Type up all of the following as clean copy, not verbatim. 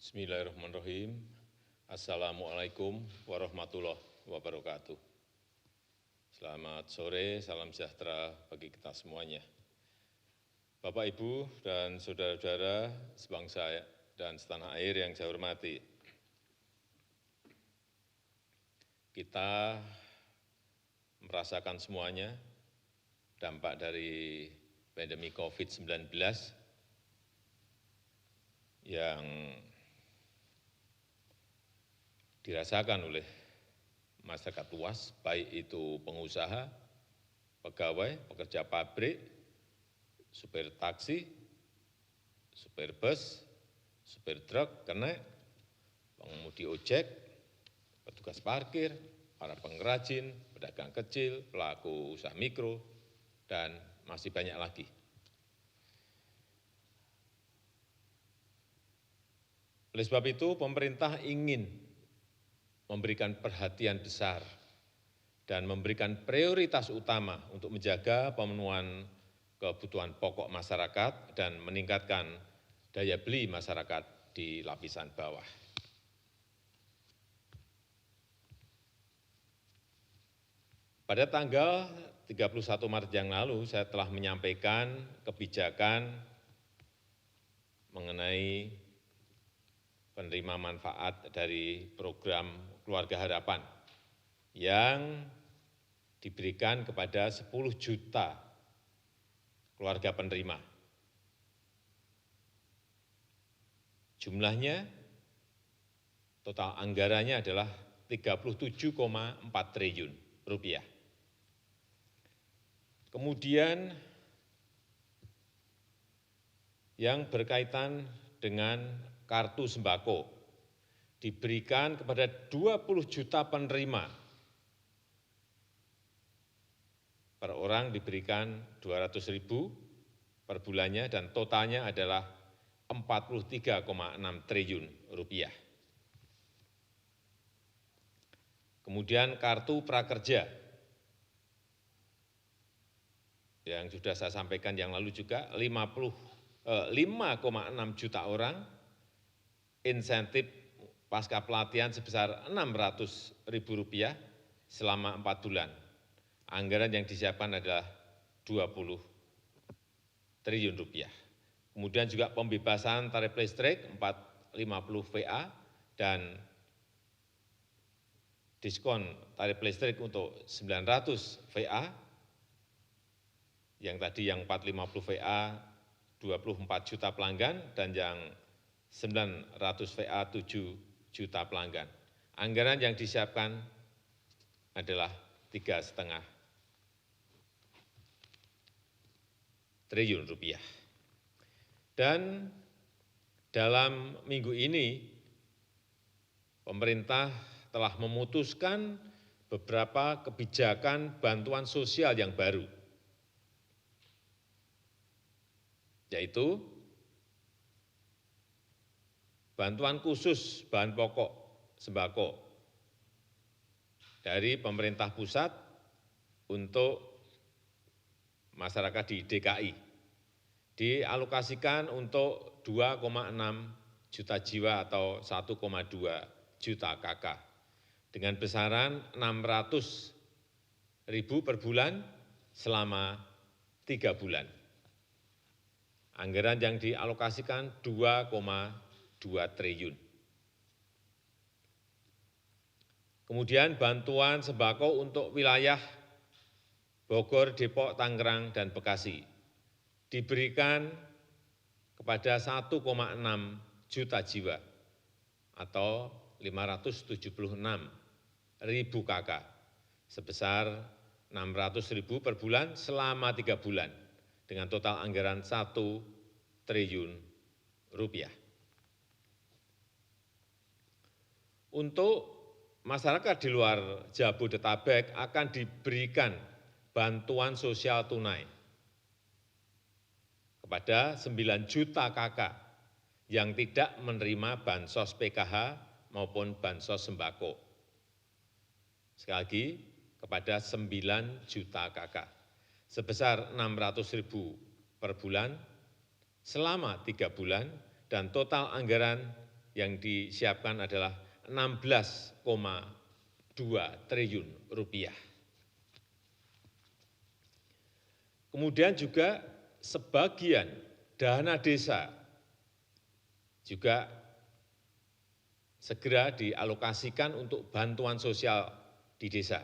Bismillahirrahmanirrahim. Assalamualaikum warahmatullahi wabarakatuh. Selamat sore, salam sejahtera bagi kita semuanya. Bapak, Ibu, dan saudara-saudara sebangsa dan setanah air yang saya hormati. Kita merasakan semuanya dampak dari pandemi COVID-19 yang dirasakan oleh masyarakat luas, baik itu pengusaha, pegawai, pekerja pabrik, supir taksi, supir bus, supir truk, kernet, pengemudi ojek, petugas parkir, para pengrajin, pedagang kecil, pelaku usaha mikro, dan masih banyak lagi. Oleh sebab itu, pemerintah ingin memberikan perhatian besar dan memberikan prioritas utama untuk menjaga pemenuhan kebutuhan pokok masyarakat dan meningkatkan daya beli masyarakat di lapisan bawah. Pada tanggal 31 Maret yang lalu, saya telah menyampaikan kebijakan mengenai penerima manfaat dari program Keluarga Harapan yang diberikan kepada 10 juta keluarga penerima. Jumlahnya, total anggarannya adalah 37,4 triliun rupiah. Kemudian yang berkaitan dengan kartu sembako diberikan kepada 20 juta penerima. Per orang diberikan 200.000 per bulannya dan totalnya adalah 43,6 triliun rupiah. Kemudian kartu prakerja yang sudah saya sampaikan yang lalu juga 5,6 juta orang, insentif pasca pelatihan sebesar Rp600.000 selama 4 bulan. Anggaran yang disiapkan adalah 20 triliun rupiah. Kemudian juga pembebasan tarif listrik 450 VA dan diskon tarif listrik untuk 900 VA, yang tadi yang 450 VA 24 juta pelanggan dan yang 900 VA 7 juta pelanggan. Anggaran yang disiapkan adalah 3,5 triliun rupiah. Dan dalam minggu ini, pemerintah telah memutuskan beberapa kebijakan bantuan sosial yang baru, yaitu bantuan khusus bahan pokok sembako dari pemerintah pusat untuk masyarakat di DKI, dialokasikan untuk 2,6 juta jiwa atau 1,2 juta KK dengan besaran 600.000 per bulan selama 3 bulan. Anggaran yang dialokasikan 2,2 triliun. Kemudian bantuan sembako untuk wilayah Bogor, Depok, Tangerang, dan Bekasi diberikan kepada 1,6 juta jiwa atau 576.000 KK sebesar 600.000 per bulan selama 3 bulan dengan total anggaran 1 triliun rupiah. Untuk masyarakat di luar Jabodetabek akan diberikan bantuan sosial tunai kepada 9 juta KK yang tidak menerima bansos PKH maupun bansos sembako. Sekali lagi, kepada 9 juta KK sebesar 600.000 per bulan selama 3 bulan dan total anggaran yang disiapkan adalah 16,2 triliun rupiah. Kemudian juga sebagian dana desa juga segera dialokasikan untuk bantuan sosial di desa.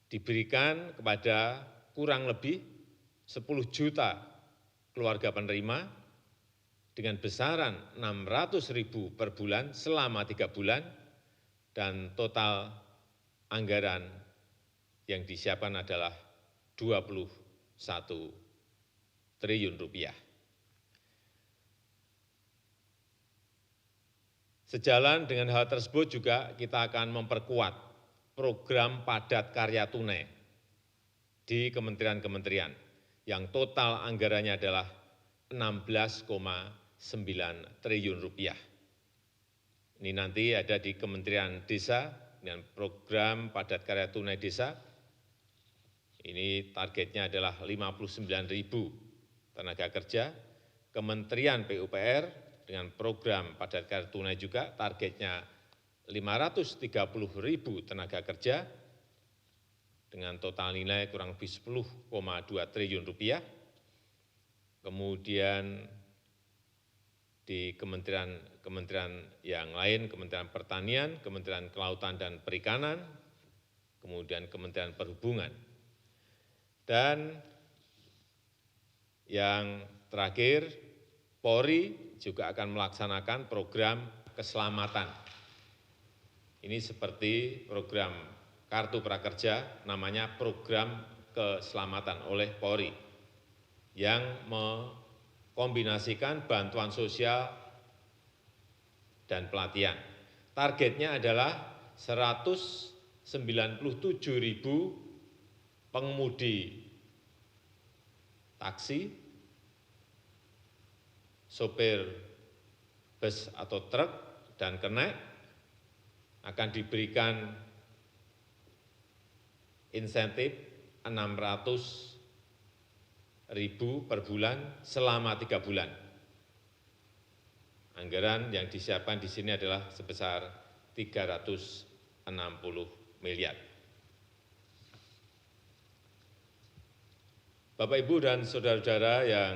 Diberikan kepada kurang lebih 10 juta keluarga penerima dengan besaran 600.000 per bulan selama 3 bulan dan total anggaran yang disiapkan adalah 21 triliun rupiah. Sejalan dengan hal tersebut juga kita akan memperkuat program padat karya tunai di kementerian-kementerian yang total anggarannya adalah 16,9 triliun rupiah. Ini nanti ada di Kementerian Desa dengan program padat karya tunai desa. Ini targetnya adalah 59.000 tenaga kerja. Kementerian PUPR dengan program padat karya tunai juga targetnya 530.000 tenaga kerja dengan total nilai kurang lebih 10,2 triliun rupiah. Kemudian di kementerian yang lain, Kementerian Pertanian, Kementerian Kelautan dan Perikanan, kemudian Kementerian Perhubungan. Dan yang terakhir, Polri juga akan melaksanakan program keselamatan. Ini seperti program Kartu Prakerja, namanya program keselamatan oleh Polri, yang mengkombinasikan bantuan sosial dan pelatihan. Targetnya adalah 197.000 pengemudi taksi, sopir bus atau truk, dan kernet akan diberikan insentif 600.000 per bulan selama 3 bulan. Anggaran yang disiapkan di sini adalah sebesar 360 miliar. Bapak, Ibu, dan saudara-saudara yang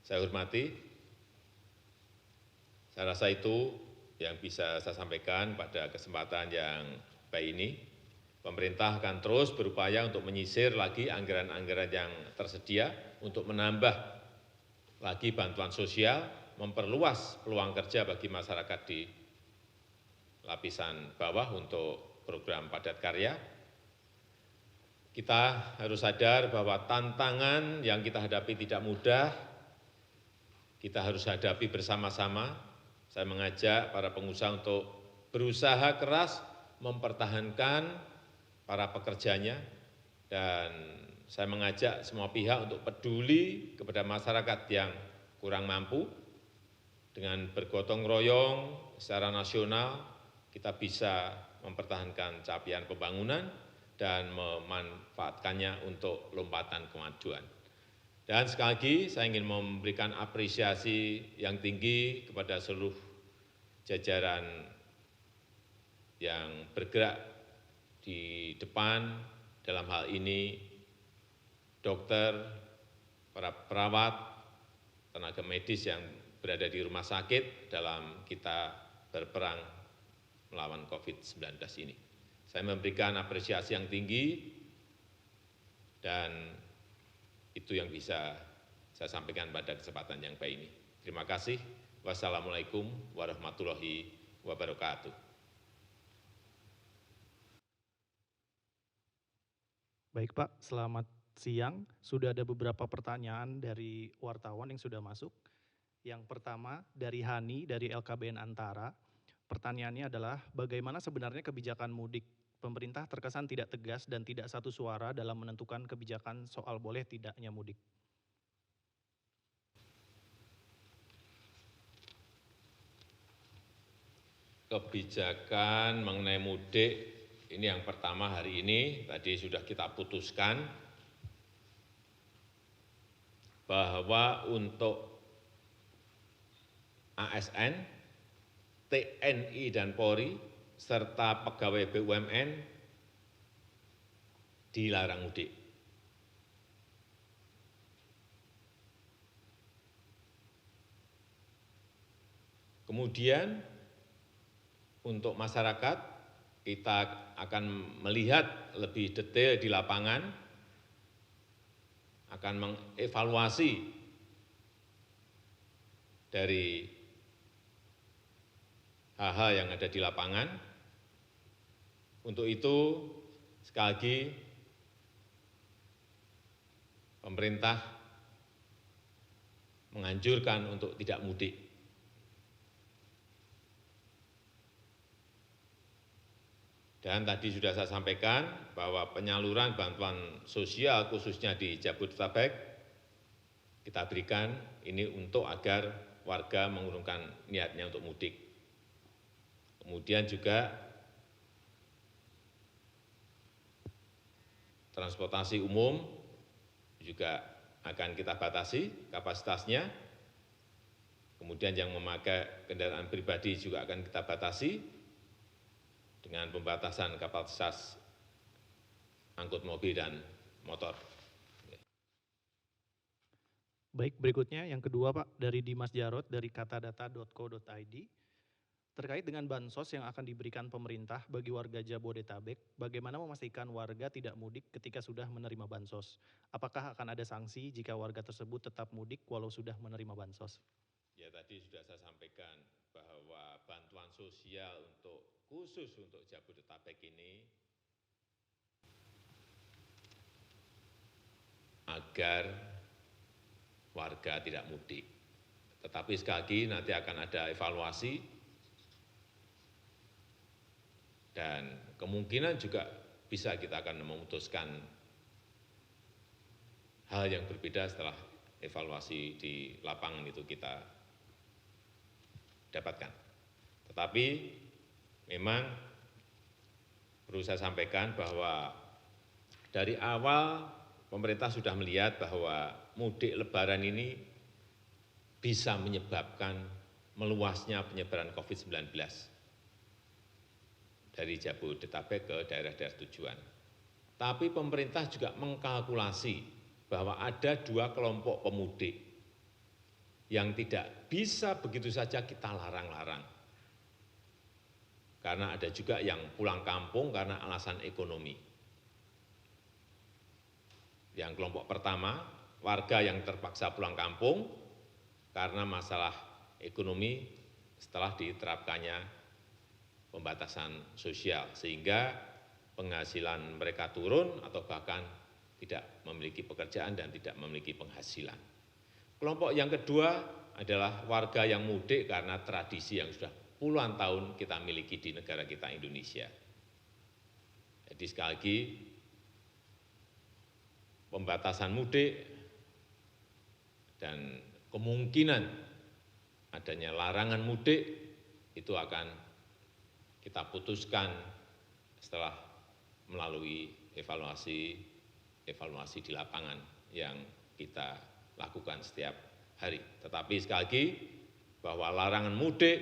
saya hormati, saya rasa itu yang bisa saya sampaikan pada kesempatan yang baik ini. Pemerintah akan terus berupaya untuk menyisir lagi anggaran-anggaran yang tersedia untuk menambah lagi bantuan sosial, memperluas peluang kerja bagi masyarakat di lapisan bawah untuk program padat karya. Kita harus sadar bahwa tantangan yang kita hadapi tidak mudah, kita harus hadapi bersama-sama. Saya mengajak para pengusaha untuk berusaha keras mempertahankan para pekerjanya, dan saya mengajak semua pihak untuk peduli kepada masyarakat yang kurang mampu. Dengan bergotong royong secara nasional, kita bisa mempertahankan capaian pembangunan dan memanfaatkannya untuk lompatan kemajuan. Dan sekali lagi saya ingin memberikan apresiasi yang tinggi kepada seluruh jajaran yang bergerak di depan dalam hal ini, dokter, para perawat, tenaga medis yang berada di rumah sakit dalam kita berperang melawan COVID-19 ini. Saya memberikan apresiasi yang tinggi dan itu yang bisa saya sampaikan pada kesempatan yang baik ini. Terima kasih. Wassalamualaikum warahmatullahi wabarakatuh. Baik Pak, selamat siang. Sudah ada beberapa pertanyaan dari wartawan yang sudah masuk. Yang pertama dari Hani dari LKBN Antara. Pertanyaannya adalah bagaimana sebenarnya kebijakan mudik pemerintah terkesan tidak tegas dan tidak satu suara dalam menentukan kebijakan soal boleh tidaknya mudik. Kebijakan mengenai mudik ini yang pertama hari ini tadi sudah kita putuskan bahwa untuk ASN, TNI dan Polri, serta pegawai BUMN dilarang mudik. Kemudian untuk masyarakat, kita akan melihat lebih detail di lapangan, akan mengevaluasi dari hal-hal yang ada di lapangan. Untuk itu, sekali lagi, pemerintah menganjurkan untuk tidak mudik. Dan tadi sudah saya sampaikan bahwa penyaluran bantuan sosial khususnya di Jabodetabek kita berikan ini untuk agar warga mengurungkan niatnya untuk mudik. Kemudian juga transportasi umum juga akan kita batasi kapasitasnya. Kemudian yang memakai kendaraan pribadi juga akan kita batasi dengan pembatasan kapasitas angkut mobil dan motor. Baik, berikutnya yang kedua Pak, dari Dimas Jarot dari katadata.co.id. Terkait dengan bansos yang akan diberikan pemerintah bagi warga Jabodetabek, bagaimana memastikan warga tidak mudik ketika sudah menerima bansos? Apakah akan ada sanksi jika warga tersebut tetap mudik walau sudah menerima bansos? Ya, tadi sudah saya sampaikan bahwa bantuan sosial khusus untuk Jabodetabek ini agar warga tidak mudik. Tetapi sekali lagi nanti akan ada evaluasi dan kemungkinan juga bisa kita akan memutuskan hal yang berbeda setelah evaluasi di lapangan itu kita dapatkan. Tetapi memang perlu saya sampaikan bahwa dari awal pemerintah sudah melihat bahwa mudik lebaran ini bisa menyebabkan meluasnya penyebaran COVID-19 dari Jabodetabek ke daerah-daerah tujuan. Tapi pemerintah juga mengkalkulasi bahwa ada dua kelompok pemudik yang tidak bisa begitu saja kita larang-larang. Karena ada juga yang pulang kampung karena alasan ekonomi. Yang kelompok pertama, warga yang terpaksa pulang kampung karena masalah ekonomi setelah diterapkannya pembatasan sosial, sehingga penghasilan mereka turun atau bahkan tidak memiliki pekerjaan dan tidak memiliki penghasilan. Kelompok yang kedua adalah warga yang mudik karena tradisi yang sudah puluhan tahun kita miliki di negara kita Indonesia. Jadi sekali lagi, pembatasan mudik dan kemungkinan adanya larangan mudik itu akan kita putuskan setelah melalui evaluasi di lapangan yang kita lakukan setiap hari. Tetapi sekali lagi, bahwa larangan mudik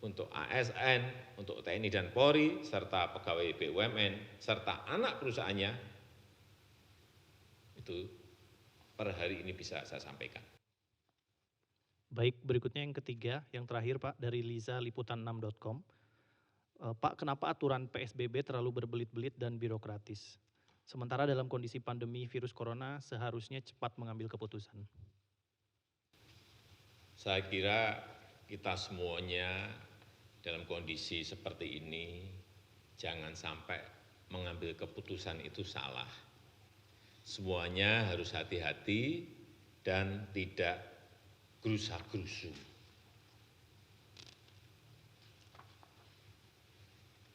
untuk ASN, untuk TNI dan Polri, serta pegawai BUMN, serta anak perusahaannya, itu per hari ini bisa saya sampaikan. Baik, berikutnya yang ketiga, yang terakhir Pak, dari Liza Liputan6.com. Pak, kenapa aturan PSBB terlalu berbelit-belit dan birokratis? Sementara dalam kondisi pandemi virus corona seharusnya cepat mengambil keputusan. Saya kira kita semuanya dalam kondisi seperti ini jangan sampai mengambil keputusan itu salah. Semuanya harus hati-hati dan tidak gerusa-gerusu.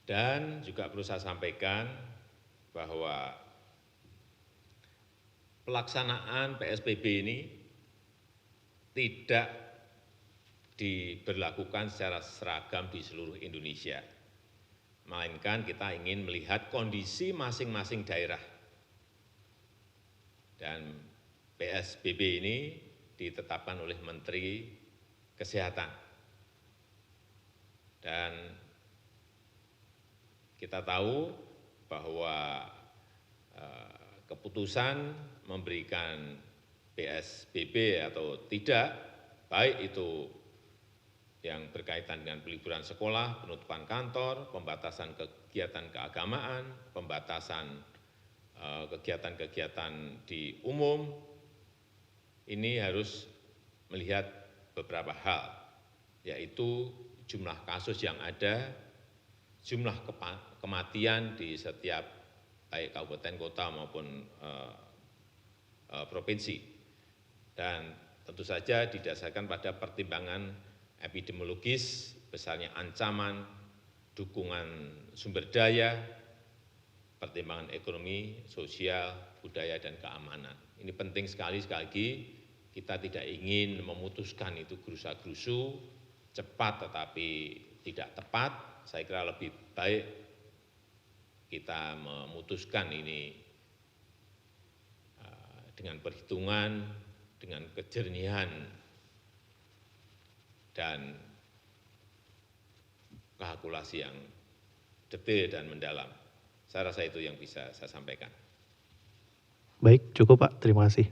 Dan juga perlu saya sampaikan bahwa pelaksanaan PSBB ini tidak diberlakukan secara seragam di seluruh Indonesia, melainkan kita ingin melihat kondisi masing-masing daerah. Dan PSBB ini ditetapkan oleh Menteri Kesehatan Dan kita tahu bahwa keputusan memberikan PSBB atau tidak, baik itu yang berkaitan dengan peliburan sekolah, penutupan kantor, pembatasan kegiatan keagamaan, pembatasan kegiatan-kegiatan di umum, ini harus melihat beberapa hal, yaitu jumlah kasus yang ada, jumlah kematian di setiap baik kabupaten, kota maupun provinsi. Dan tentu saja didasarkan pada pertimbangan epidemiologis, besarnya ancaman, dukungan sumber daya, pertimbangan ekonomi, sosial, budaya, dan keamanan. Ini penting sekali lagi, kita tidak ingin memutuskan itu gerusa-gerusu, cepat tetapi tidak tepat. Saya kira lebih baik kita memutuskan ini dengan perhitungan, dengan kejernihan, dan kalkulasi yang detail dan mendalam. Saya rasa itu yang bisa saya sampaikan. Baik, cukup Pak. Terima kasih.